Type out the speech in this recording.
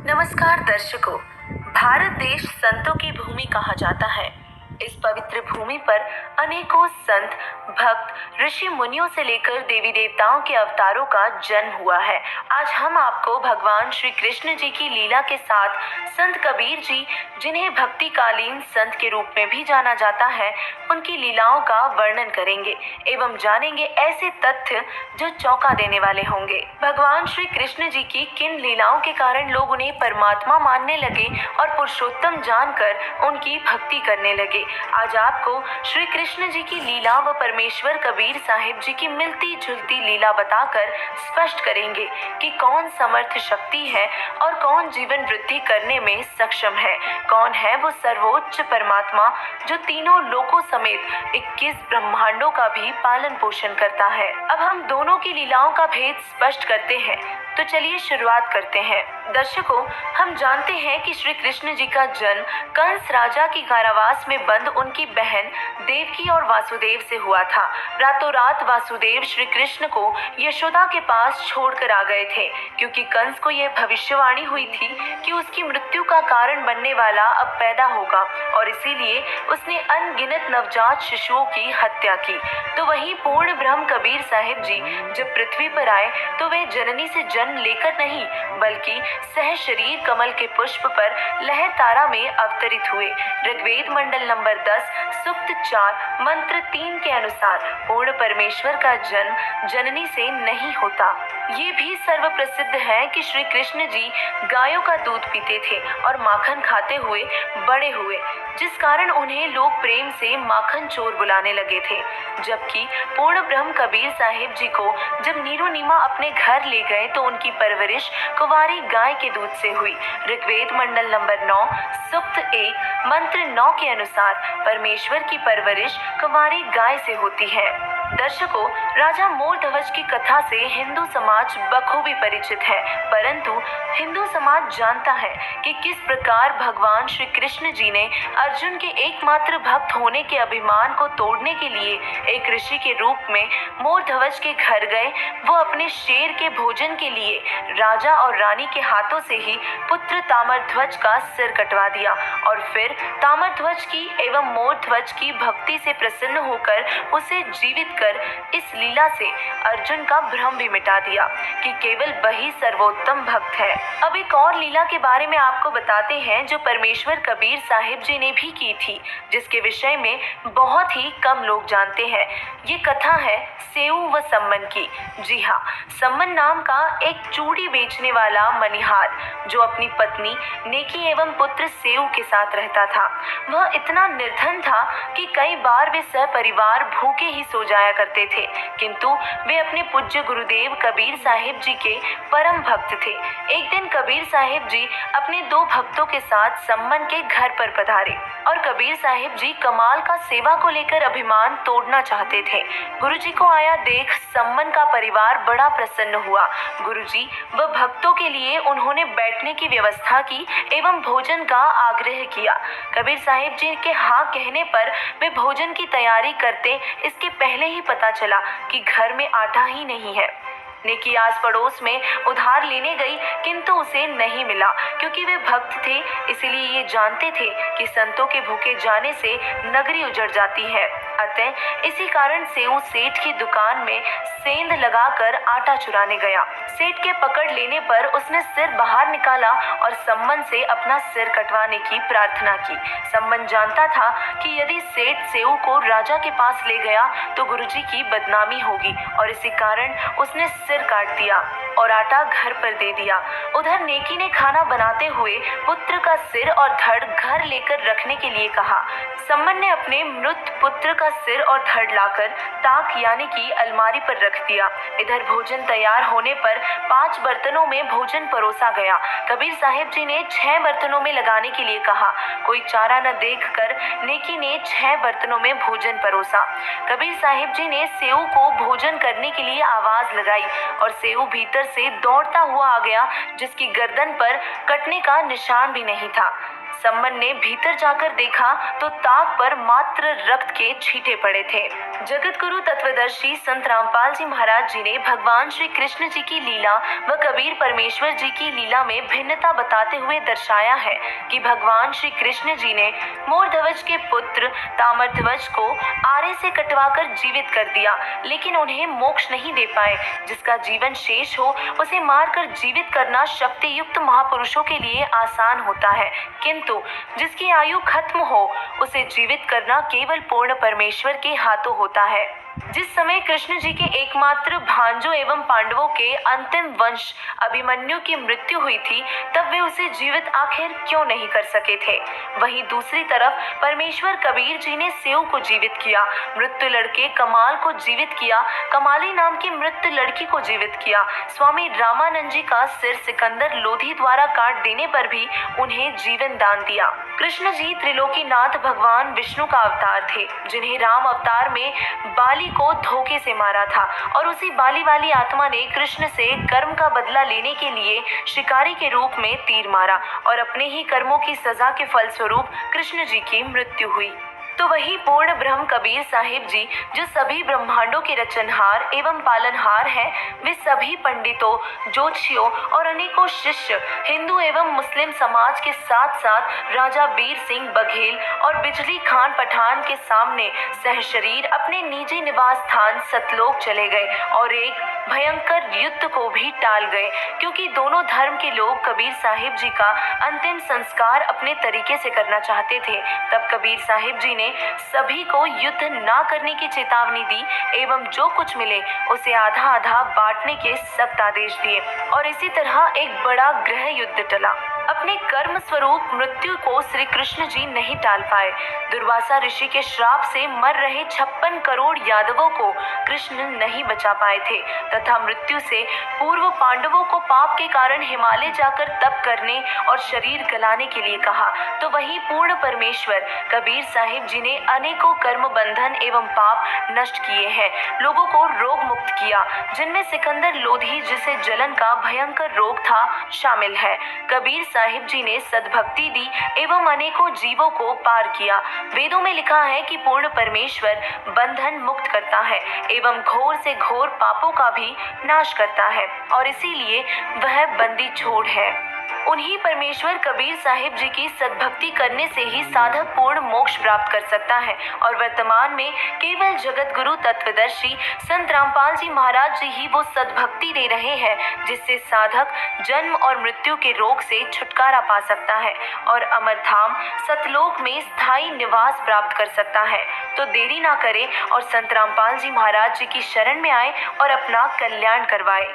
नमस्कार दर्शकों। भारत देश संतों की भूमि कहा जाता है। इस पवित्र भूमि पर अनेकों संत, भक्त, ऋषि मुनियों से लेकर देवी देवताओं के अवतारों का जन्म हुआ है। आज हम आपको भगवान श्री कृष्ण जी की लीला के साथ संत कबीर जी, जिन्हें भक्तिकालीन संत के रूप में भी जाना जाता है, उनकी लीलाओं का वर्णन करेंगे एवं जानेंगे ऐसे तथ्य जो चौंका देने वाले होंगे। भगवान श्री कृष्ण जी की किन लीलाओं के कारण लोग उन्हें परमात्मा मानने लगे और पुरुषोत्तम जानकर उनकी भक्ति करने लगे। आज आपको श्री कृष्ण जी की लीला व परमेश्वर कबीर साहिब जी की मिलती जुलती लीला बताकर स्पष्ट करेंगे कि कौन समर्थ शक्ति है और कौन जीवन वृद्धि करने में सक्षम है। कौन है वो सर्वोच्च परमात्मा जो तीनों लोकों समेत 21 ब्रह्मांडों का भी पालन पोषण करता है। अब हम दोनों की लीलाओं का भेद स्पष्ट करते हैं, तो चलिए शुरुआत करते हैं। दर्शकों, हम जानते हैं कि श्री कृष्ण जी का जन्म कंस राजा की कारावास में बंद उनकी बहन देवकी और वासुदेव से हुआ था। रातों रात वासुदेव श्री कृष्ण को यशोदा के पास छोड़कर आ गए थे, क्योंकि कंस को यह भविष्यवाणी हुई थी कि उसकी मृत्यु का कारण बनने वाला अब पैदा होगा, और इसीलिए उसने अनगिनत नवजात शिशुओं की हत्या की। तो वहीं पूर्ण ब्रह्म कबीर साहिब जी जब पृथ्वी पर आए तो वे जननी से जन्म लेकर नहीं, बल्कि सह शरीर कमल के पुष्प पर लहर तारा में अवतरित हुए। ऋग्वेद मंडल नंबर 10 सूक्त 4 मंत्र 3 के अनुसार पूर्ण परमेश्वर का जन्म जननी से नहीं होता। ये भी सर्व प्रसिद्ध है कि श्री कृष्ण जी गायों का दूध पीते थे और माखन खाते हुए बड़े हुए, जिस कारण उन्हें लोग प्रेम से माखन चोर बुलाने लगे थे। जबकि पूर्ण ब्रह्म कबीर साहिब जी को जब नीरू नीमा अपने घर ले गए तो उनकी परवरिश कुंवारी गाय के दूध से हुई। ऋग्वेद मंडल नंबर 9 सूक्त 1 मंत्र 9 के अनुसार परमेश्वर की परवरिश कुंवारी गाय से होती है। दर्शकों, राजा मोर ध्वज की कथा से हिंदू समाज बखूबी परिचित है, परंतु हिंदू समाज जानता है कि किस प्रकार भगवान श्री कृष्ण जी ने अर्जुन के एकमात्र भक्त होने के अभिमान को तोड़ने के लिए एक ऋषि के रूप में मोर ध्वज के घर गए। वो अपने शेर के भोजन के लिए राजा और रानी के हाथों से ही पुत्र ताम्रध्वज का सिर कटवा दिया, और फिर ताम्रध्वज की एवं मोर ध्वज की भक्ति से प्रसन्न होकर उसे जीवित कर इस लीला से अर्जुन का भ्रम भी मिटा दिया कि केवल वही सर्वोत्तम भक्त है। अब एक और लीला के बारे में आपको बताते हैं जो परमेश्वर कबीर साहिब जी ने भी की थी, जिसके विषय में बहुत ही कम लोग जानते हैं। ये कथा है सेऊ व सम्मन की। जी हाँ, सम्मन नाम का एक चूड़ी बेचने वाला मनिहार जो अपनी पत्नी नेकी एवं पुत्र सेऊ के साथ रहता था। वह इतना निर्धन था कि कई बार वे सपरिवार भूखे ही सो जाया करते थे, किंतु वे अपने पूज्य गुरुदेव कबीर साहिब जी के परम भक्त थे। एक दिन कबीर साहिब जी अपने 2 भक्तों के साथ सम्मन के घर पर पधारे और कबीर साहिब जी कमाल का सेवा को लेकर अभिमान तोड़ना चाहते थे। गुरुजी को आया देख सम्मन का परिवार बड़ा प्रसन्न हुआ। गुरुजी व भक्तों के लिए उन्होंने बैठने की व्यवस्था की एवं भोजन का आग्रह किया। कबीर साहिब जी के हाँ कहने पर वे भोजन की तैयारी करते इसके पहले ही पता चला कि घर में आटा ही नहीं है। नेकी आस पड़ोस में उधार लेने गई, किंतु उसे नहीं मिला। क्योंकि वे भक्त थे, इसलिए ये जानते थे कि संतों के भूखे जाने से नगरी उजड़ जाती है। अतः इसी कारण सेऊ सेठ की दुकान में सेंध लगाकर आटा चुराने गया। सेठ के पकड़ लेने पर उसने सिर बाहर निकाला और सम्मन से अपना सिर कटवाने की प्रार्थना की। सम्मन जानता था कि यदि सेठ सेऊ को राजा के पास ले गया तो गुरुजी की बदनामी होगी, और इसी कारण उसने सिर काट दिया और आटा घर पर दे दिया। उधर नेकी ने खाना बनाते हुए पुत्र का सिर और धड़ घर लेकर रखने के लिए कहा। सम्मन ने अपने मृत पुत्र का सिर और धड़ लाकर ताक यानी कि अलमारी पर रख दिया। इधर भोजन तैयार होने पर 5 बर्तनों में भोजन परोसा गया। कबीर साहिब जी ने 6 बर्तनों में लगाने के लिए कहा। कोई चारा न देखकर नेकी ने 6 बर्तनों में भोजन परोसा। कबीर साहिब जी ने सेऊ को भोजन करने के लिए आवाज लगाई और सेऊ भीतर से दौड़ता हुआ आ गया, जिसकी गर्दन पर कटने का निशान भी नहीं था। सम्मन ने भीतर जाकर देखा तो ताक पर मात्र रक्त के छींटे पड़े थे। जगत गुरु तत्वदर्शी संत रामपाल जी महाराज जी ने भगवान श्री कृष्ण जी की लीला व कबीर परमेश्वर जी की लीला में भिन्नता बताते हुए दर्शाया है कि भगवान श्री कृष्ण जी ने मोरध्वज के पुत्र ताम्रध्वज को आरे से कटवाकर जीवित कर दिया, लेकिन उन्हें मोक्ष नहीं दे पाए। जिसका जीवन शेष हो उसे मारकर जीवित करना शक्ति युक्त महापुरुषों के लिए आसान होता है, किंतु जिसकी आयु खत्म हो उसे जीवित करना केवल पूर्ण परमेश्वर के हाथों होता है। जिस समय कृष्ण जी के एकमात्र भांजों एवं पांडवों के अंतिम वंश अभिमन्यु की मृत्यु हुई थी, तब वे उसे जीवित आखिर क्यों नहीं कर सके थे। वहीं दूसरी तरफ परमेश्वर कबीर जी ने सेव को जीवित किया, मृत्यु लड़के कमाल को जीवित किया, कमाली नाम की मृत्यु लड़की को जीवित किया। स्वामी रामानंद जी का सिर सिकंदर लोधी द्वारा काट देने पर भी उन्हें जीवन दान दिया। कृष्ण जी त्रिलोकीनाथ भगवान विष्णु का अवतार थे, जिन्हें राम अवतार में बाली को धोखे से मारा था, और उसी बाली वाली आत्मा ने कृष्ण से कर्म का बदला लेने के लिए शिकारी के रूप में तीर मारा, और अपने ही कर्मों की सजा के फलस्वरूप कृष्ण जी की मृत्यु हुई। तो वही पूर्ण ब्रह्म कबीर साहिब जी, जो सभी ब्रह्मांडों के रचनहार एवं पालनहार हैं, वे सभी पंडितों, ज्योतिषियों और अनेकों शिष्य हिंदू एवं मुस्लिम समाज के साथ साथ राजा बीर सिंह बघेल और बिजली खान पठान के सामने सहशरीर अपने निजी निवास स्थान सतलोक चले गए और एक भयंकर युद्ध को भी टाल गए, क्योंकि दोनों धर्म के लोग कबीर साहिब जी का अंतिम संस्कार अपने तरीके से करना चाहते थे। तब कबीर साहिब जी ने सभी को युद्ध ना करने की चेतावनी दी एवं जो कुछ मिले उसे आधा आधा बांटने के सख्त आदेश दिए, और इसी तरह एक बड़ा गृह युद्ध टला। अपने कर्म स्वरूप मृत्यु को श्री कृष्ण जी नहीं टाल पाए। दुर्वासा ऋषि के श्राप से मर रहे 56 करोड़ यादवों को कृष्ण नहीं बचा पाए थे, तथा मृत्यु से पूर्व पांडवों को पाप के कारण हिमालय जाकर तप करने और शरीर गलाने के लिए कहा। तो वही पूर्ण परमेश्वर कबीर साहिब जी ने अनेकों कर्म बंधन एवं पाप नष्ट किए हैं, लोगों को रोग मुक्त किया, जिनमें सिकंदर लोधी, जिसे जलन का भयंकर रोग था, शामिल है। कबीर साहिब जी ने सद्भक्ति दी एवं अनेकों जीवों को पार किया। वेदों में लिखा है कि पूर्ण परमेश्वर बंधन मुक्त करता है एवं घोर से घोर पापों का भी नाश करता है, और इसीलिए वह बंदी छोड़ है। उन्हीं परमेश्वर कबीर साहिब जी की सद्भक्ति करने से ही साधक पूर्ण मोक्ष प्राप्त कर सकता है, और वर्तमान में केवल जगत गुरु तत्वदर्शी संत रामपाल जी महाराज जी ही वो सद्भक्ति दे रहे हैं, जिससे साधक जन्म और मृत्यु के रोग से छुटकारा पा सकता है और अमरधाम सतलोक में स्थायी निवास प्राप्त कर सकता है। तो देरी ना करें और संत रामपाल जी महाराज जी की शरण में आए और अपना कल्याण करवाए।